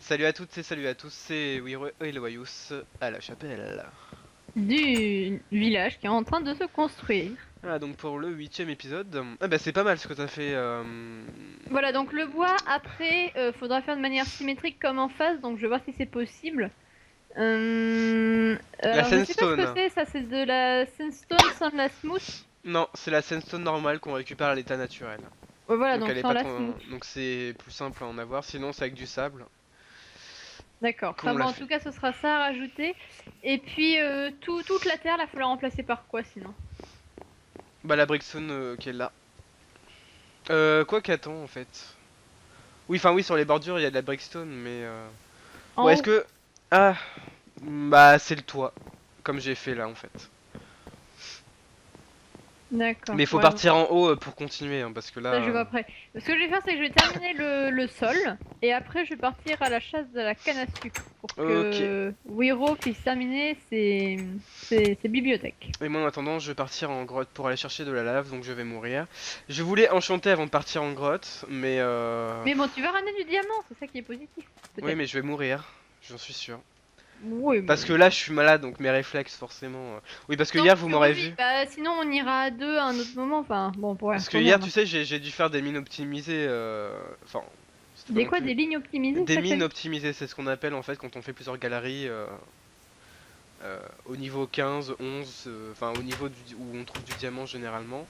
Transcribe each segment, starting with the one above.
Salut à toutes et salut à tous, c'est Wiro et le Wayus à la chapelle. Du village qui est en train de se construire. Ah, donc pour le huitième épisode, ah bah c'est pas mal ce que t'as fait. Voilà, donc le bois, après, faudra faire de manière symétrique comme en face, donc je vais voir si c'est possible. La Alors je sais pas ce que sandstone. c'est, ça c'est de la sandstone sans la smooth. Non, c'est la sandstone normale qu'on récupère à l'état naturel. Ouais, voilà, Donc donc elle est sans pas la trop... smooth. Donc c'est plus simple à en avoir, sinon c'est avec du sable D'accord. Enfin qu'on bon, l'a en fait. tout cas, ce sera ça à rajouter. Et puis, toute la terre, là, faut la remplacer par quoi sinon? Bah la brickstone qui est là. Quoi qu'attends en fait. Oui, enfin oui, sur les bordures il y a de la brickstone, mais... Bon, En est-ce haut. que... Ah, bah c'est le toit, comme j'ai fait là en fait. D'accord. Mais il faut Ouais, bon. partir en haut pour continuer, hein, parce que là... Ça, je vois après. Ce que je vais faire, c'est que je vais terminer le sol et après, je vais partir à la chasse de la canne à sucre pour Ok. que Wiro puisse terminer ses bibliothèques. Et moi en attendant je vais partir en grotte pour aller chercher de la lave donc je vais mourir. Je voulais enchanter avant de partir en grotte mais Mais bon, tu vas ramener du diamant, c'est ça qui est positif, oui peut-être. mais je vais mourir, j'en suis sûr. Oui, Parce que bon. là je suis malade donc mes réflexes forcément. Oui parce que Donc, hier vous m'aurez revis. vu. Bah, sinon, on ira à deux à un autre moment. Enfin, bon, on pourrait Parce que retourner hier en un. tu sais j'ai dû faire des mines optimisées. Enfin c'était pas Des non quoi? plus. Des lignes optimisées, c'est Des ça que t'as mines dit? optimisées c'est ce qu'on appelle en fait quand on fait plusieurs galeries au niveau 15, 11, enfin au niveau où on trouve du diamant généralement.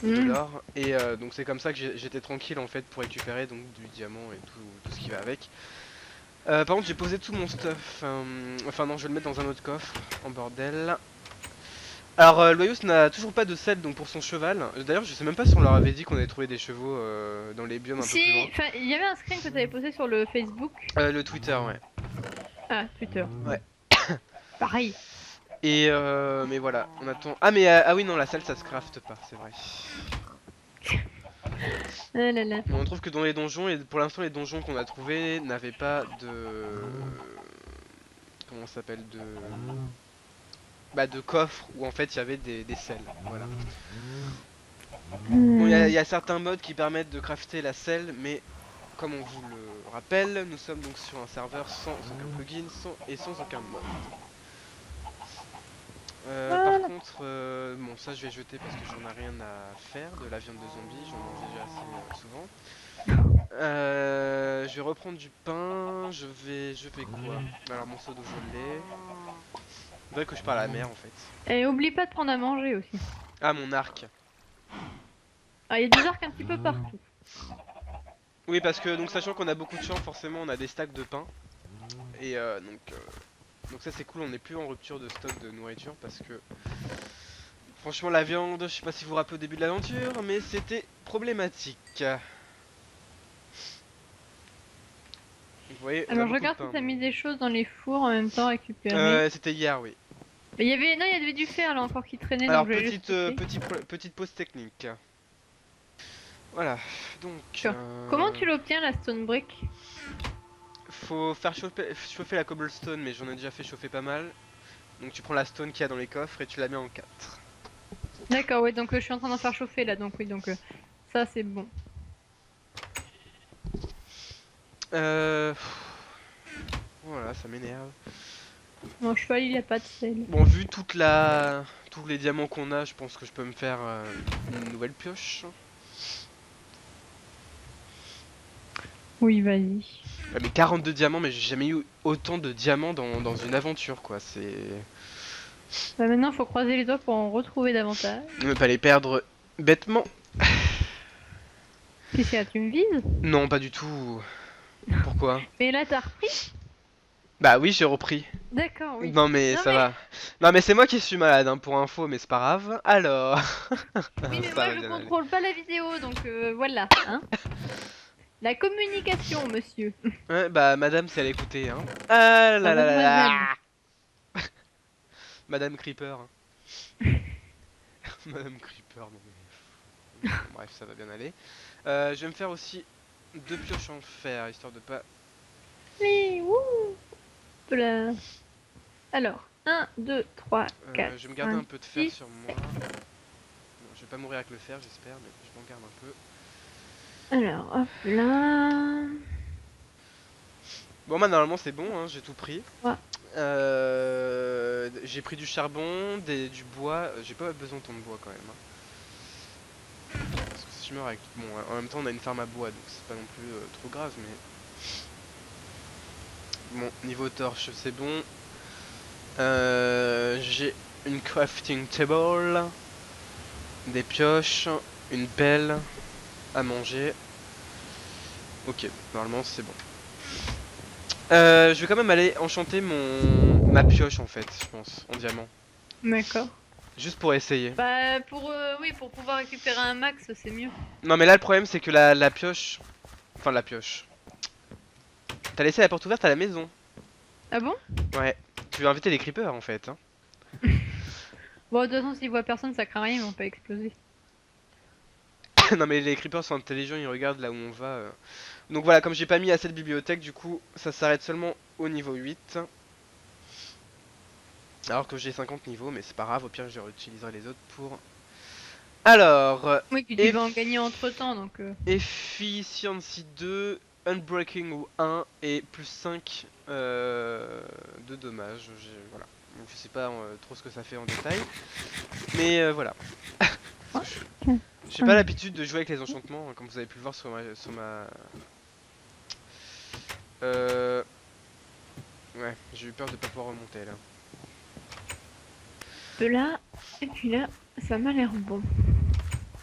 Ou de Hmm. l'or et donc c'est comme ça que j'étais tranquille en fait pour récupérer donc du diamant et tout ce qui va avec. Par contre j'ai posé tout mon stuff, enfin non je vais le mettre dans un autre coffre en bordel. Alors Loyus n'a toujours pas de selle donc pour son cheval. D'ailleurs je sais même pas si on leur avait dit qu'on avait trouvé des chevaux dans les biomes un peu plus Si, loin. enfin, il y avait un screen que tu avais posté sur le Facebook. Le Twitter ouais. Ah, Twitter. Ouais. Pareil. Et mais voilà on attend. Ah mais ah oui non la selle ça se crafte pas c'est vrai. Ah là là. On trouve que dans les donjons et pour l'instant les donjons qu'on a trouvés n'avaient pas de comment ça s'appelle de coffres où en fait il y avait des selles. Voilà. Bon, il Hmm. y a certains modes qui permettent de crafter la selle, mais comme on vous le rappelle, nous sommes donc sur un serveur sans aucun plugin et sans aucun mod. Par Voilà. contre, bon ça je vais jeter parce que j'en ai rien à faire de la viande de zombie, j'en mange déjà assez souvent. Je vais reprendre du pain, je vais quoi? Alors mon seau d'eau je l'ai. Faudrait que je parle à la mer en fait. Et oublie pas de prendre à manger aussi. Ah mon arc. Ah, il y a des arcs un petit peu partout. Oui parce que donc sachant qu'on a beaucoup de champs forcément on a des stacks de pain. Et donc ça c'est cool, on n'est plus en rupture de stock de nourriture parce que franchement la viande, je sais pas si vous vous rappelez au début de l'aventure, mais c'était problématique. Vous voyez, on a Alors je beaucoup de regarde si pain. t'as mis Mais... des choses dans les fours en même temps récupérées. C'était hier, oui. Mais il y avait, non, il y avait du fer là encore qui traînait donc Alors je vais juste jeter. petite pause technique. Voilà, donc D'accord. Comment tu l'obtiens la stone brick? faut faire chauffer la cobblestone, mais j'en ai déjà fait chauffer pas mal. Donc tu prends la stone qu'il y a dans les coffres et tu la mets en 4. D'accord, ouais, donc je suis en train d'en faire chauffer là, donc oui, donc ça c'est bon. Pff, voilà, ça m'énerve. Mon cheval il a pas de sel. Bon, vu tous les diamants qu'on a, je pense que je peux me faire une nouvelle pioche. Oui, vas-y. Mais 42 diamants, mais j'ai jamais eu autant de diamants dans une aventure, quoi. C'est... Bah maintenant faut croiser les doigts pour en retrouver davantage. Ne pas les perdre bêtement. Qu'est-ce qu'il y a, tu me vises? Non, pas du tout. Pourquoi? Mais là t'as repris? Bah oui, j'ai repris. D'accord, oui. Non mais Non ça mais, va. Non mais c'est moi qui suis malade hein, pour info, mais c'est pas grave. Alors, oui mais ça moi va je bien aller. contrôle pas la vidéo, donc voilà, hein. La communication, monsieur. Ouais, bah madame, c'est à l'écouter, hein. Ah Enfin, là là là mademoiselle. là. Madame Creeper. Madame Creeper, non mais... Bon, bref, ça va bien aller. Je vais me faire aussi deux pioches en fer, histoire de pas... Oui, wouh. Voilà. Alors, un, 2, 3, 4, Je vais me garder 5, un peu de fer 6. sur moi. Bon, je vais pas mourir avec le fer, j'espère, mais je m'en garde un peu. Alors, hop là. Bon, bah normalement c'est bon, hein, j'ai tout pris. Ouais. J'ai pris du charbon, du bois. J'ai pas besoin de tant de bois quand même, hein. Parce que si je meurs avec... Bon, en même temps on a une ferme à bois, donc c'est pas non plus trop grave, mais... Bon, niveau torche c'est bon. J'ai une crafting table, des pioches, une pelle à manger. Ok, normalement c'est bon. Je vais quand même aller enchanter ma pioche en fait, je pense, en diamant. D'accord. Juste pour essayer. Bah oui, pour pouvoir récupérer un max, c'est mieux. Non mais là le problème c'est que la pioche... Enfin la pioche. T'as laissé la porte ouverte à la maison. Ah bon? Ouais. Tu veux inviter les creepers en fait, hein. Bon, de toute façon, s'ils voient personne, ça craint rien, ils vont pas exploser. Non mais les creepers sont intelligents, ils regardent là où on va. Donc voilà, comme j'ai pas mis assez de bibliothèque, du coup ça s'arrête seulement au niveau 8. Alors que j'ai 50 niveaux, mais c'est pas grave, au pire je réutiliserai les autres pour... Alors, Oui, puis tu vas en gagner entre temps, donc. Efficiency 2, Unbreaking ou 1 et plus 5 de dommages. Voilà. Donc, je sais pas trop ce que ça fait en détail. Mais voilà. Parce que j'ai pas l'habitude de jouer avec les enchantements, hein, comme vous avez pu le voir sur ma... Ouais, j'ai eu peur de pas pouvoir remonter là. De là, et puis là, ça m'a l'air bon.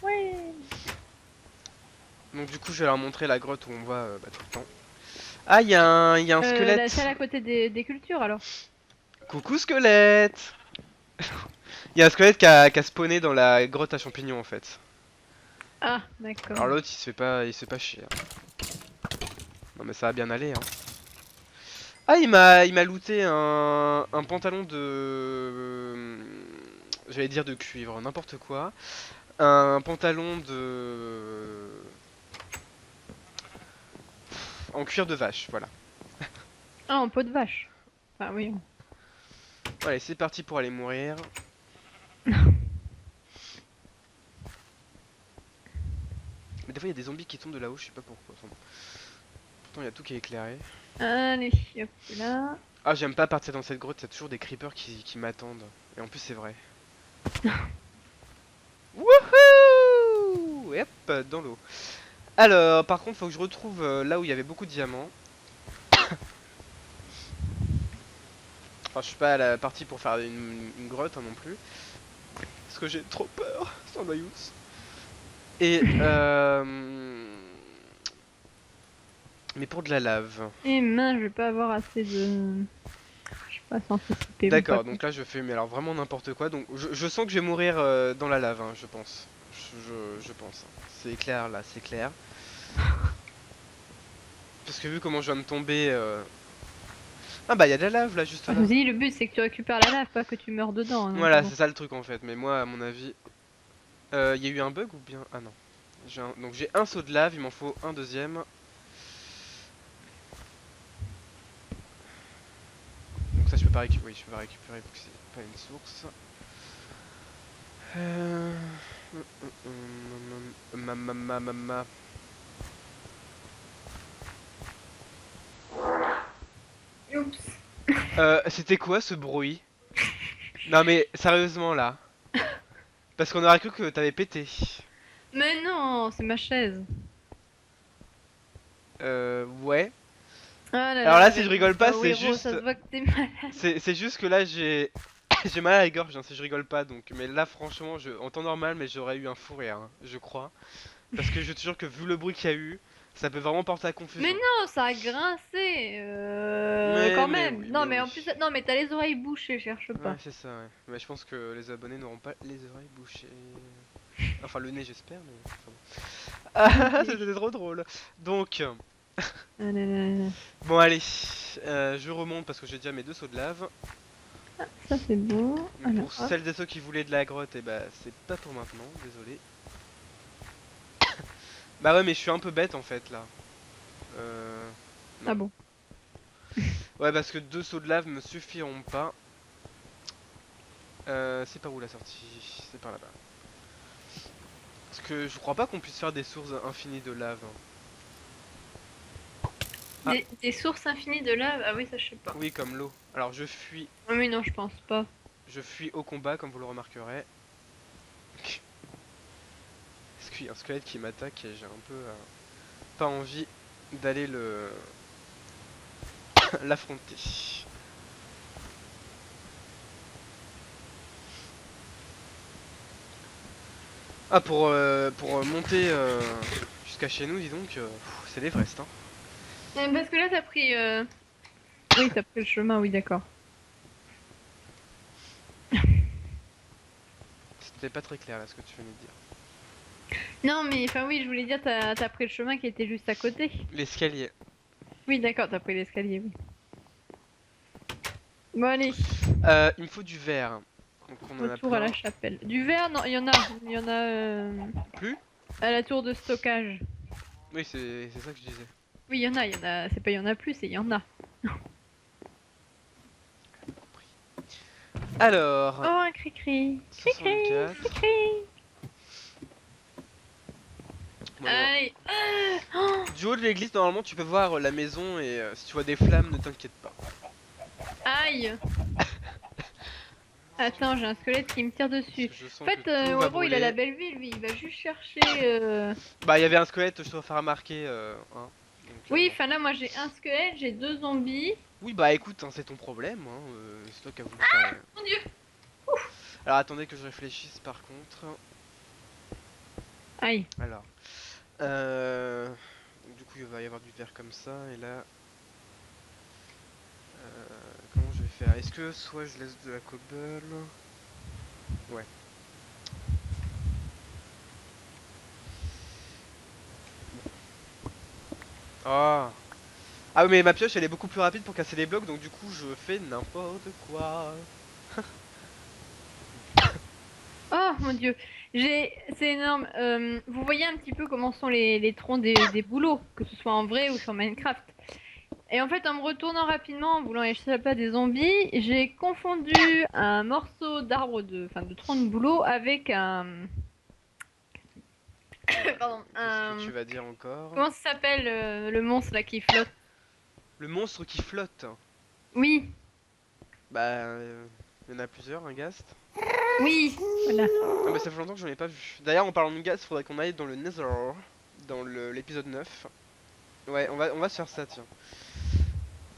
Ouais. Donc du coup je vais leur montrer la grotte où on va tout le temps. Ah, il y a un La squelette. salle à côté des cultures, alors. Coucou squelette. Il y a un squelette qui a spawné dans la grotte à champignons en fait. Ah, d'accord. Alors l'autre il se fait pas chier, hein. Non mais ça va bien aller, hein. Ah, il m'a looté un pantalon de... J'allais dire de cuivre, n'importe quoi. Un pantalon de... En cuir de vache, voilà. Ah, en peau de vache. Ah oui. Allez, c'est parti pour aller mourir. Mais des fois il y a des zombies qui tombent de là-haut, je sais pas pourquoi. Enfin, bon. Pourtant il y a tout qui est éclairé. Allez, hop là. Ah, j'aime pas partir dans cette grotte, il y a toujours des creepers qui m'attendent. Et en plus c'est vrai. Wouhou! Et hop, dans l'eau. Alors, par contre, faut que je retrouve là où il y avait beaucoup de diamants. Enfin, je suis pas à la partie pour faire une grotte hein, non plus. Parce que j'ai trop peur, sans noyous. Et mais pour de la lave. Et mince, je vais pas avoir assez de. Je sais pas si anticiper ou pas. D'accord, donc là je fais mais alors vraiment n'importe quoi. Donc je sens que je vais mourir dans la lave, hein, je pense. Je pense. C'est clair là, c'est clair. Parce que vu comment je viens de tomber... Ah bah il y a de la lave là juste Je là. me dis, le but c'est que tu récupères la lave, pas que tu meurs dedans. Hein, donc Voilà, bon. c'est ça le truc en fait. Mais moi à mon avis... Il y a eu un bug ou bien... Ah non. Donc j'ai un seau de lave, il m'en faut un deuxième. Donc ça je peux pas récupérer, oui, je peux pas récupérer parce que c'est pas une source. Euh... Ma. Oups. C'était quoi ce bruit? Non mais sérieusement là. Parce qu'on aurait cru que t'avais pété. Mais non, c'est ma chaise. Ouais. Ah là Alors là, là si je avec rigole pas ton c'est héros, ça juste... se voit que t'es malade. C'est juste que là j'ai... j'ai mal à la gorge hein, si je rigole pas donc. Mais là franchement en temps normal mais j'aurais eu un fou rire hein, je crois. Parce que je te jure que vu le bruit qu'il y a eu, ça peut vraiment porter à Mais confusion. non, ça a grincé. Quand Mais même. oui, Non, mais mais oui. en plus, non, mais t'as les oreilles bouchées, cherche Ouais pas. c'est ça ouais. Mais je pense que les abonnés n'auront pas les oreilles bouchées. Enfin le nez j'espère mais... Enfin, bon. Ah c'était trop drôle. Donc... Ah là là là. Bon allez, je remonte parce que j'ai déjà mes deux seaux de lave. Ça c'est bon. Mais Alors, pour hop. celles et ceux qui voulaient de la grotte, et bah c'est pas pour maintenant, désolé. Bah ouais mais je suis un peu bête en fait là. Non. Ah bon. Ouais parce que deux seaux de lave me suffiront pas. C'est par où la sortie? C'est par là-bas. Parce que je crois pas qu'on puisse faire des sources infinies de lave, hein. Ah. Des sources infinies de lave? Ah oui, ça je sais pas. Oui, comme l'eau. Alors je fuis Ah oui, non, je pense pas. au combat, comme vous le remarquerez. Parce qu'il y a un squelette qui m'attaque et j'ai un peu pas envie d'aller le l'affronter. Ah, pour monter jusqu'à chez nous, dis donc, c'est l'Everest, hein. Parce que là, t'as pris. Oui, t'as pris le chemin, oui, d'accord. C'était pas très clair là ce que tu venais de dire. Non, mais enfin, oui, je voulais dire, t'as pris le chemin qui était juste à côté. L'escalier. Oui, d'accord, t'as pris l'escalier, oui. Bon, allez, Il me faut du verre. Donc on en a retour à plein. la chapelle. Du verre, non, il y en a. Il y en a Plus? à la tour de stockage. Oui, c'est ça que je disais. Oui, il y en a, il y en a. C'est pas il y en a plus, c'est il y en a. Alors, Oh, un cri-cri. Cri-cri, 64. cri-cri. Bon, alors, Allez. Oh, du haut de l'église, normalement, tu peux voir la maison et si tu vois des flammes, ne t'inquiète pas. aïe. Attends, j'ai un squelette qui me tire Parce dessus. que je En sens fait, que tout va Waro, il a la brûler. belle vie, lui. Il va juste chercher. Bah, il y avait un squelette, je te faire remarquer. Hein. Donc, Oui, bon. enfin là, moi j'ai un squelette, j'ai deux zombies. Oui, bah écoute, hein, c'est ton problème. Hein, c'est toi qui as voulu faire. Mon dieu. Alors, attendez que je réfléchisse par contre. Aïe. Alors, donc, du coup, il va y avoir du verre comme ça. Et là, comment je vais faire? Est-ce que soit je laisse de la cobble? Ouais. Ah. Ah oui, mais ma pioche elle est beaucoup plus rapide pour casser les blocs, donc du coup je fais n'importe quoi. Oh mon dieu. C'est énorme. Vous voyez un petit peu comment sont les troncs des bouleaux, que ce soit en vrai ou sur Minecraft. Et en fait, en me retournant rapidement, en voulant échapper à des zombies, j'ai confondu un morceau d'arbre enfin, de tronc de bouleau avec un. Pardon. Qu'est-ce que tu vas dire encore? Comment ça s'appelle le monstre là qui flotte? Le monstre qui flotte. Oui, Bah, il y en a plusieurs, un ghast. oui, voilà. Ah bah ça fait longtemps que j'en ai pas vu. D'ailleurs, en parlant de ghast, faudrait qu'on aille dans le Nether, dans l'épisode 9. Ouais, on va se faire ça, tiens.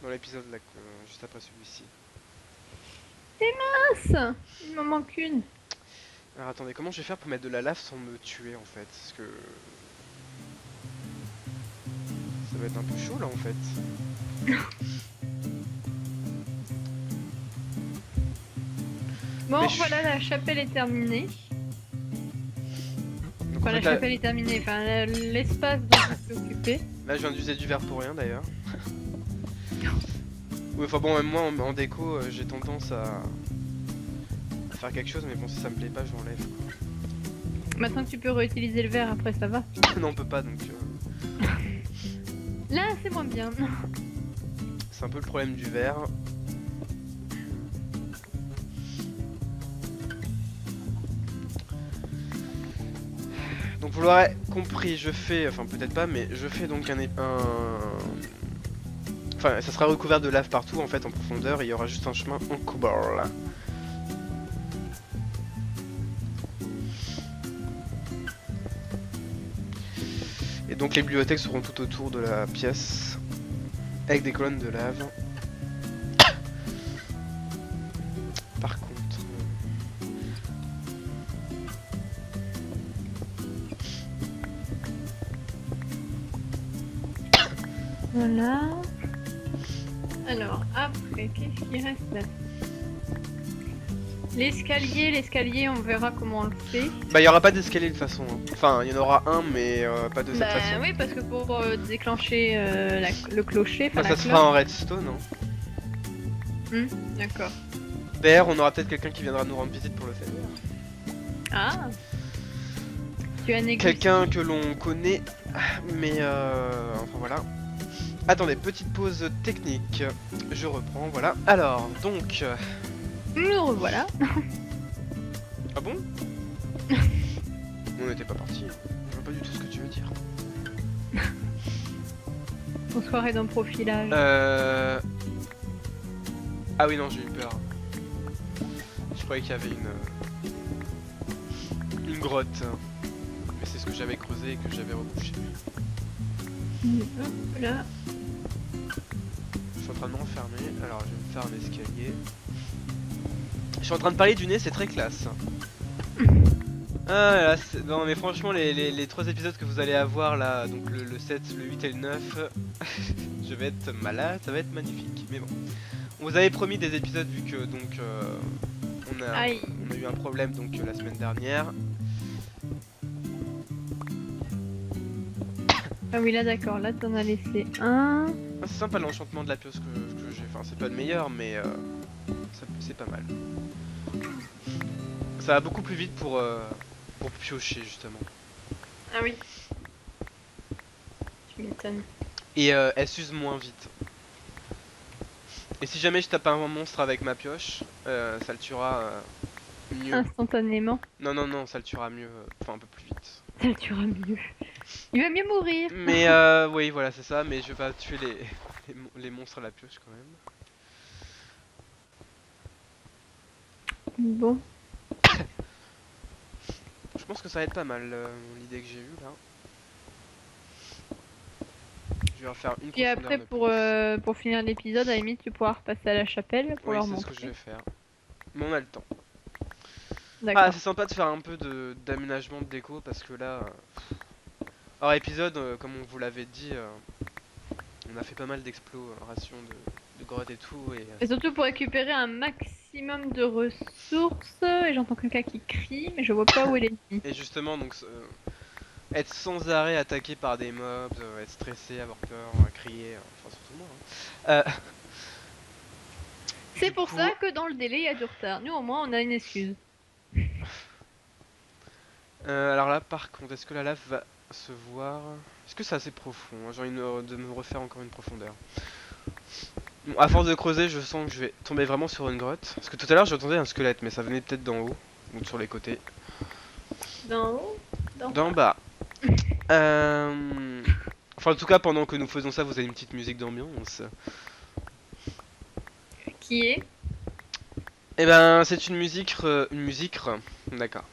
Dans l'épisode là, juste après celui-ci. Mince, il m'en manque une. Alors attendez, comment je vais faire pour mettre de la lave sans me tuer en fait? Parce que ça va être un peu chaud là en fait. Bon, Mais voilà, la chapelle est terminée. Donc, Enfin, en la fait, là, chapelle est terminée. Enfin, l'espace dont je suis occupé. là, je viens d'user du verre pour rien d'ailleurs. Oui, enfin bon, même moi en déco, j'ai tendance à faire quelque chose, mais bon, si ça me plaît pas, j'enlève. Maintenant que tu peux réutiliser le verre, après ça va. Non, on peut pas donc. Là, c'est moins bien. C'est un peu le problème du verre. Donc vous l'aurez compris, je fais, enfin peut-être pas, mais je fais donc enfin ça sera recouvert de lave partout en fait en profondeur et il y aura juste un chemin en cobble. Et donc les bibliothèques seront tout autour de la pièce avec des colonnes de lave. Par contre... Voilà. Alors, après, qu'est-ce qui reste là? L'escalier, on verra comment on le fait. Bah il y aura pas d'escalier de toute façon. Hein. Enfin il y en aura un mais pas de cette Bah façon. oui, parce que pour déclencher le clocher, Bah, enfin ça la se cloche. fera en redstone. Hein. D'accord. D'ailleurs on aura peut-être quelqu'un qui viendra nous rendre visite pour le faire. Ah. Tu as négocié. Quelqu'un que l'on connaît, mais enfin voilà. Attendez, petite pause technique. Je reprends, voilà. Alors, donc... Nous revoilà. Ah bon? On n'était pas parti. Je vois pas du tout ce que tu veux dire. On se croirait dans profilage. Ah oui non j'ai eu peur. Je croyais qu'il y avait une grotte. Mais c'est ce que j'avais creusé et que j'avais rebouché. Hop là. Je suis en train de me renfermer, alors je vais me faire un escalier. Je suis en train de parler du nez, c'est très classe. Ah là, non mais franchement les 3 épisodes que vous allez avoir là, donc le 7, le 8 et le 9, je vais être malade, ça va être magnifique. Mais bon, on vous avait promis des épisodes vu que donc on a eu un problème donc la semaine dernière. Ah oui, là d'accord, là t'en as laissé un. Ah, c'est sympa l'enchantement de la pioche que j'ai, enfin c'est pas le meilleur mais c'est pas mal. Ça va beaucoup plus vite pour piocher justement. Ah oui. Tu m'étonnes. Et elle s'use moins vite. Et si jamais je tape un monstre avec ma pioche, ça le tuera mieux. Instantanément. Non, non, non, ça le tuera mieux, enfin un peu plus vite. Ça le tuera mieux. Il va mieux mourir. Mais oui, voilà, c'est ça, mais je vais pas tuer les monstres à la pioche quand même. Bon. Je pense que ça va être pas mal l'idée que j'ai eue là. Je vais en faire une Et après, pour finir l'épisode, à la limite, tu pourras repasser à la chapelle pour oui, leur c'est ce montrer. que je vais faire. Mais on a le temps. D'accord. Ah, c'est sympa de faire un peu d'aménagement de déco parce que là. Hors épisode, comme on vous l'avait dit, on a fait pas mal d'exploration de grottes et tout. Et surtout pour récupérer un maximum de ressources. Et j'entends quelqu'un qui crie, mais je vois pas où est l'ennemi. Et justement, donc. Être sans arrêt attaqué par des mobs, être stressé, avoir peur, crier, enfin surtout moi. Hein. C'est pour ça que dans le délai il y a du retard. Nous au moins on a une excuse. Alors là par contre, est-ce que la lave va se voir? Est-ce que c'est assez profond? J'ai envie de me refaire encore une profondeur. Bon, à force de creuser, je sens que je vais tomber vraiment sur une grotte. Parce que tout à l'heure j'entendais un squelette, mais ça venait peut-être d'en haut, ou sur les côtés. D'en haut? D'en bas. Enfin en tout cas pendant que nous faisons ça, vous avez une petite musique d'ambiance. Qui est? Eh ben c'est une musique, d'accord.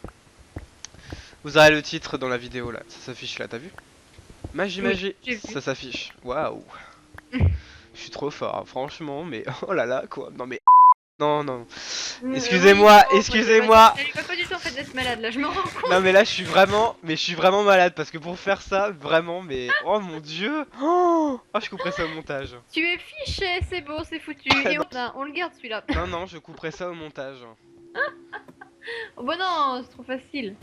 Vous aurez le titre dans la vidéo là, ça s'affiche là, t'as vu? Magie, magie, j'ai vu. ça s'affiche. Waouh. Je suis trop fort, hein, franchement, mais oh là là quoi. Non mais non non. Excusez-moi, excusez-moi. Elle est pas du tout en fait d'être malade là, je me rends compte. Non mais là je suis vraiment malade parce que pour faire ça, vraiment, mais oh mon dieu. Oh, je couperai ça au montage. Tu es fiché, c'est beau, c'est foutu. Et on le garde celui-là. Non non, je couperai ça au montage. Oh bah non, c'est trop facile.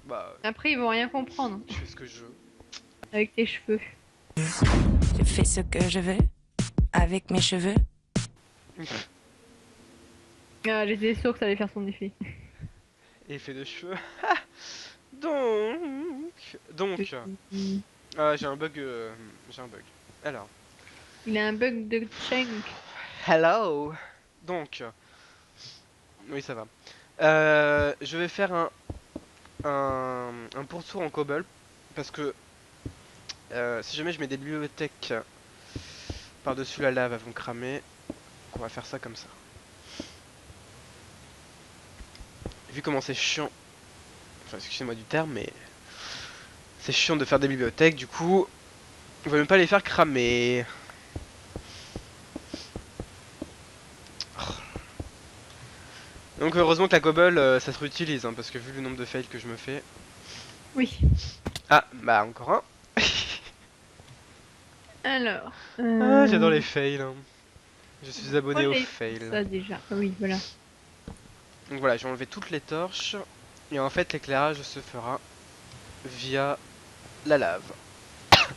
Bah, Après ils vont rien comprendre je fais ce que je veux. avec tes cheveux. Je fais ce que je veux avec mes cheveux. Ah, j'étais sûre que ça allait faire son effet. Effet de cheveux. Donc. Ah, j'ai un bug. Alors. Il a un bug de chunk. Hello. Donc. Oui, ça va. Je vais faire un pourtour en cobble parce que si jamais je mets des bibliothèques par-dessus la lave, elles vont cramer. On va faire ça comme ça. Vu comment c'est chiant, enfin excusez-moi du terme, mais c'est chiant de faire des bibliothèques, du coup, on va même pas les faire cramer. Donc heureusement que la cobble, ça se réutilise, hein, parce que vu le nombre de fails que je me fais... Oui. Ah, bah encore un. Alors. Ah, j'adore les fails. Hein. Je suis abonné aux fails. Ça déjà, oui, voilà. Donc voilà, j'ai enlevé toutes les torches. Et en fait, l'éclairage se fera via la lave. Donc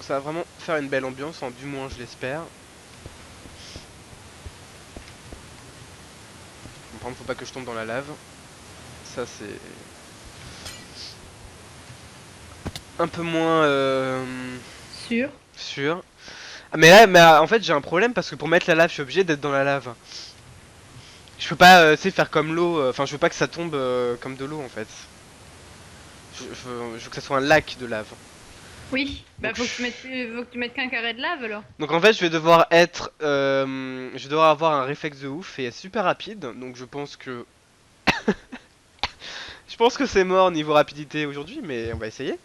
ça va vraiment faire une belle ambiance, hein, du moins je l'espère. Par contre, faut pas que je tombe dans la lave. Ça, c'est un peu moins sûr. Ah, mais là, en fait, j'ai un problème parce que pour mettre la lave, je suis obligé d'être dans la lave. Je peux pas, faire comme l'eau. Enfin, je veux pas que ça tombe comme de l'eau en fait. Je veux que ça soit un lac de lave. Oui, bah Donc, faut que tu mettes qu'un carré de lave alors. Donc en fait, je vais devoir être, je vais devoir avoir un réflexe de ouf et être super rapide. Donc je pense que c'est mort niveau rapidité aujourd'hui, mais on va essayer.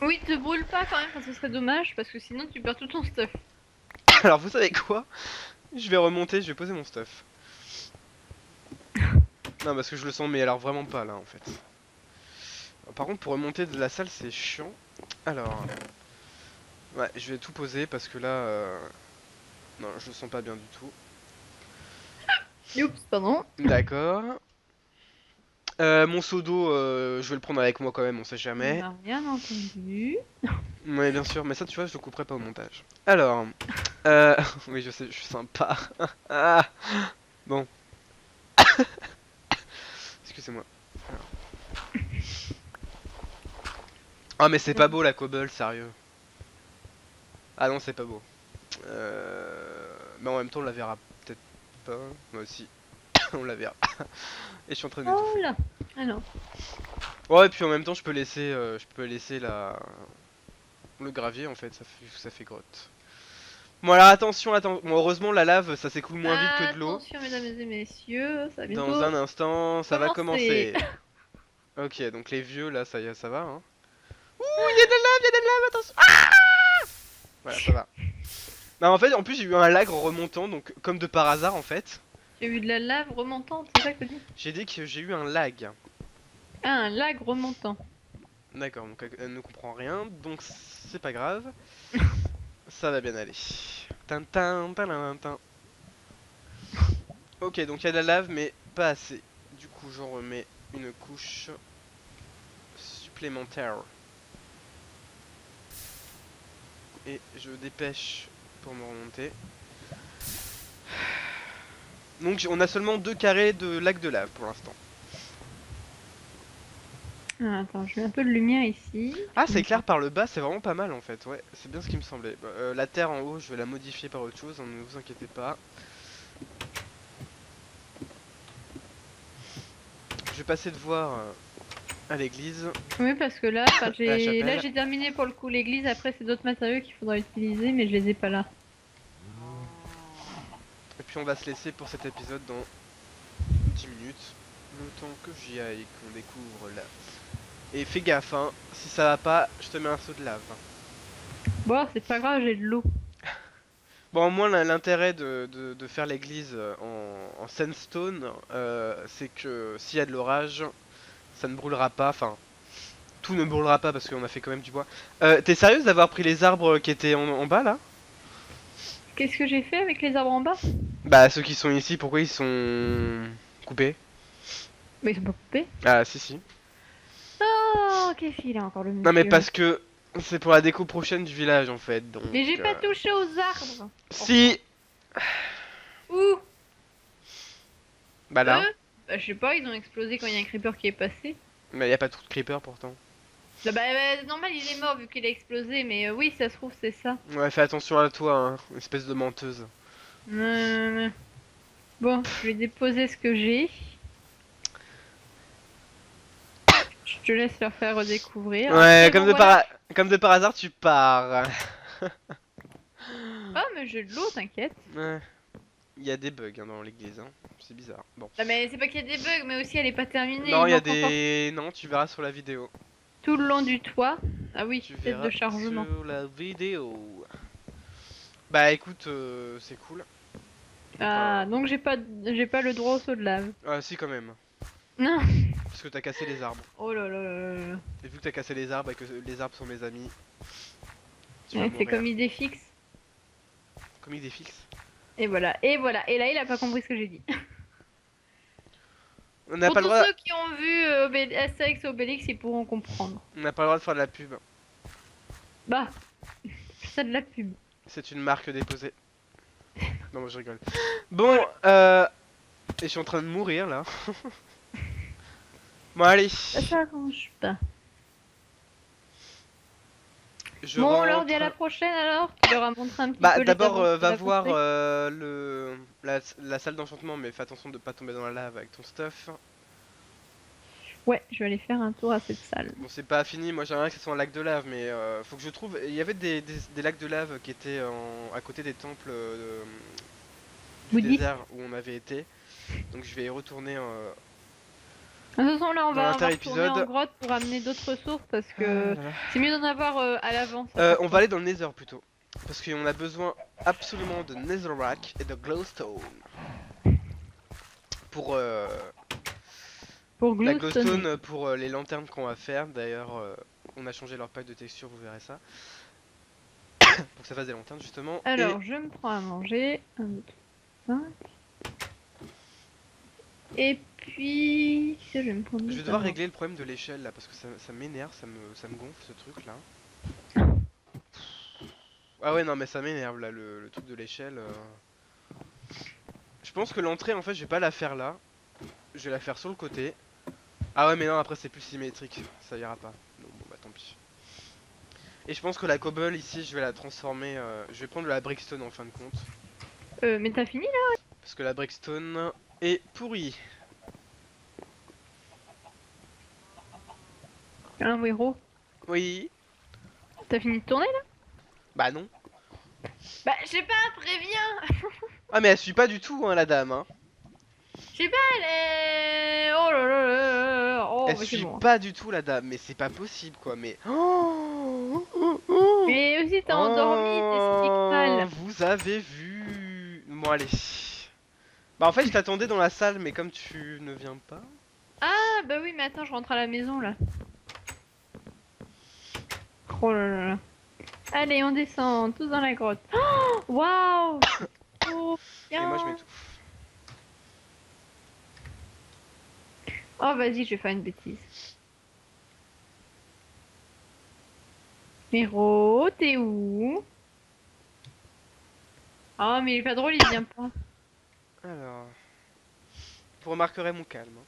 Oui, te brûle pas quand même, parce que ce serait dommage, parce que sinon tu perds tout ton stuff. Alors vous savez quoi? Je vais remonter, je vais poser mon stuff. Non, parce que je le sens, mais alors vraiment pas là en fait. Par contre, pour remonter de la salle, c'est chiant. Alors, ouais, je vais tout poser parce que là, non, je le sens pas bien du tout. Oups, pardon. D'accord. Mon seau d'eau, je vais le prendre avec moi quand même, on sait On jamais. n'a rien entendu. Ouais, bien sûr, mais ça, tu vois, je le couperai pas au montage. Alors, oui, je sais, je suis sympa. Ah, bon, excusez-moi. Alors. Ah, mais c'est pas beau la cobble, sérieux. Ah non, c'est pas beau. Mais en même temps, on la verra peut-être pas. Moi aussi, on la verra. Et je suis en train Oh d'étouffer. là. Ah non. Ouais, et puis en même temps, je peux laisser le gravier en fait, ça fait grotte. Bon alors attention, bon, heureusement la lave ça s'écoule moins vite que de l'eau. Attention mesdames et messieurs, ça va Dans bientôt un instant, ça va commencer. commencer. Ok, donc les vieux là, ça y est, ça va hein. Ouh, il y a de la lave, il y a de la lave, attention. Ah, voilà, ça va. Non, en fait, en plus j'ai eu un lag en remontant, donc comme de par hasard en fait. Tu as eu de la lave remontante, c'est ça que tu dis? J'ai dit que j'ai eu un lag. Ah, un lag remontant. D'accord, donc elle ne comprend rien, donc c'est pas grave. Ça va bien aller. Tintin, tin. Ok, donc il y a de la lave, mais pas assez. Du coup, j'en remets une couche supplémentaire. Et je dépêche pour me remonter. Donc on a seulement 2 carrés de lac de lave pour l'instant. Ah, attends, je mets un peu de lumière ici. Ah, c'est clair par le bas, c'est vraiment pas mal en fait. Ouais, c'est bien ce qui me semblait. Bah, la terre en haut, je vais la modifier par autre chose, hein, ne vous inquiétez pas. Je vais passer de voir à l'église, Oui, parce que là, enfin, à la là chapelle. j'ai terminé pour le coup l'église. Après, c'est d'autres matériaux qu'il faudra utiliser, mais je les ai pas là. Et puis on va se laisser pour cet épisode dans 10 minutes. Le temps que j'y aille, qu'on découvre là. Et fais gaffe, hein, si ça va pas, je te mets un seau de lave. Bon, c'est pas grave, j'ai de l'eau. Bon, au moins l'intérêt de faire l'église en sandstone, c'est que s'il y a de l'orage, ça ne brûlera pas, enfin, tout ne brûlera pas parce qu'on a fait quand même du bois. T'es sérieuse d'avoir pris les arbres qui étaient en bas là? Qu'est-ce que j'ai fait avec les arbres en bas? Bah ceux qui sont ici, pourquoi ils sont coupés? Mais ils sont pas coupés. Ah si si. Oh, qu'est-ce qu'il a encore le Non mais monsieur? parce que c'est pour la déco prochaine du village en fait, donc... Mais j'ai pas touché aux arbres. Si. Où? Bah là. Eux? Bah, je sais pas, ils ont explosé quand il y a un creeper qui est passé. Mais y a pas trop de creeper pourtant. Là, normal, il est mort vu qu'il a explosé, mais oui, ça se trouve, c'est ça. Ouais, fais attention à toi, hein, espèce de menteuse. Euh, Bon, je vais déposer ce que j'ai. Je te laisse leur faire redécouvrir. Ouais, Après, bon, voilà. comme de par hasard, tu pars. Ah, mais j'ai de l'eau, t'inquiète. Ouais. Il y a des bugs hein, dans l'église, hein. C'est bizarre. Bon. Non, mais c'est pas qu'il y a des bugs, mais aussi elle est pas terminée. Non, Il il y a manque encore des... Non, tu verras sur la vidéo. tout le long du toit. Ah oui, Tu tête de verras chargement. sur la vidéo. Bah écoute, c'est cool. Ah, Enfin, donc j'ai pas le droit au saut de lave. ah si quand même. Non. Parce que t'as cassé les arbres. Oh là là là là là. Et vu que t'as cassé les arbres et que les arbres sont mes amis, tu vas Ouais, c'est mourir. comme idée fixe. Comme idée fixe. Et voilà, et voilà. Et là, il a pas compris ce que j'ai dit. On n'a Pour pas le tous droit... ceux qui ont vu Astérix et Obélix, ils pourront comprendre. On n'a pas le droit de faire de la pub. Bah, c'est de la pub. C'est une marque déposée. Non, moi je rigole. Bon, et je suis en train de mourir là. Bon, allez. Ça s'arrange pas. Je Bon, on leur rentre. dit à la prochaine alors. Tu leur as montré un petit Bah, peu les d'abord, tableaux que va t'as voir construits. la salle d'enchantement, mais fais attention de pas tomber dans la lave avec ton stuff. Ouais, je vais aller faire un tour à cette salle. Bon, c'est pas fini, moi j'aimerais que ce soit un lac de lave, mais faut que je trouve. Il y avait des lacs de lave qui étaient à côté des temples du Bouddhiste. désert où on avait été. Donc je vais y retourner. De toute façon, là, on Dans va l'inter-épisode. retourner en grotte pour amener d'autres ressources parce que Ah là là. c'est mieux d'en avoir à l'avance. On va aller dans le Nether plutôt. Parce qu'on a besoin absolument de Netherrack et de Glowstone. Pour Pour la Glowstone. Glowstone, pour les lanternes qu'on va faire. D'ailleurs, on a changé leur pack de texture, vous verrez ça. Pour que ça fasse des lanternes justement. Alors, je me prends à manger. 1, 2, 3, 5. Et puis, je vais me prendre. Je vais devoir régler le problème de l'échelle là parce que ça m'énerve, ça me gonfle ce truc là. Ah ouais non mais ça m'énerve là le truc de l'échelle. Je pense que l'entrée en fait je vais pas la faire là. Je vais la faire sur le côté. Ah ouais mais non après c'est plus symétrique, ça ira pas. Non, bon bah tant pis. Et je pense que la cobble ici je vais la transformer, je vais prendre de la brickstone en fin de compte. Mais t'as fini là? Parce que la brickstone est pourrie. Un héros. Oui. T'as fini de tourner là? Bah non. Bah, je sais pas, préviens! Ah mais elle suit pas du tout hein la dame hein. Je sais pas, elle est. Oh là là là là. Oh, Elle bah, c'est suit bon. pas du tout la dame, mais c'est pas possible quoi, mais... Mais aussi, t'as endormi, t'expliques mal. Vous avez vu... Bon allez. Bah en fait je t'attendais dans la salle, mais comme tu ne viens pas... Ah, bah oui, mais attends, je rentre à la maison là. Oh là là là. Allez, on descend, tous dans la grotte. Oh, waouh! Oh, Et moi je bien. m'étouffe. Oh, vas-y, je vais faire une bêtise. Héros, t'es où? Oh, mais il est pas drôle, il vient pas. Alors... Vous remarquerez mon calme. Hein.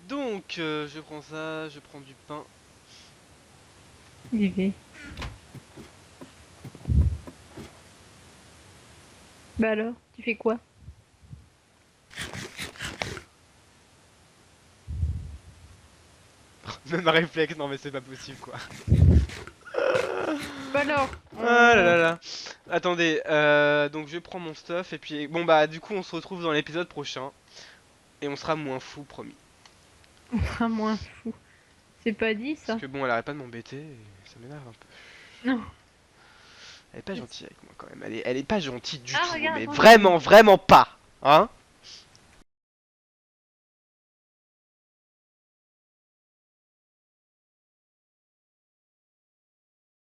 Donc, je prends ça, je prends du pain. J'y vais. Bah alors, tu fais quoi? Même un réflexe, non mais c'est pas possible quoi. Bah alors. Ah là là là. Attendez, donc je prends mon stuff et puis... Bon bah du coup on se retrouve dans l'épisode prochain. Et on sera moins fou, promis. On sera moins fou. C'est pas dit ça. Parce que bon, elle arrête pas de m'embêter et ça m'énerve un peu. Non. Elle est pas gentille avec moi quand même. Elle est pas gentille du Ah, tout, regarde, mais attends. vraiment, vraiment pas. Hein?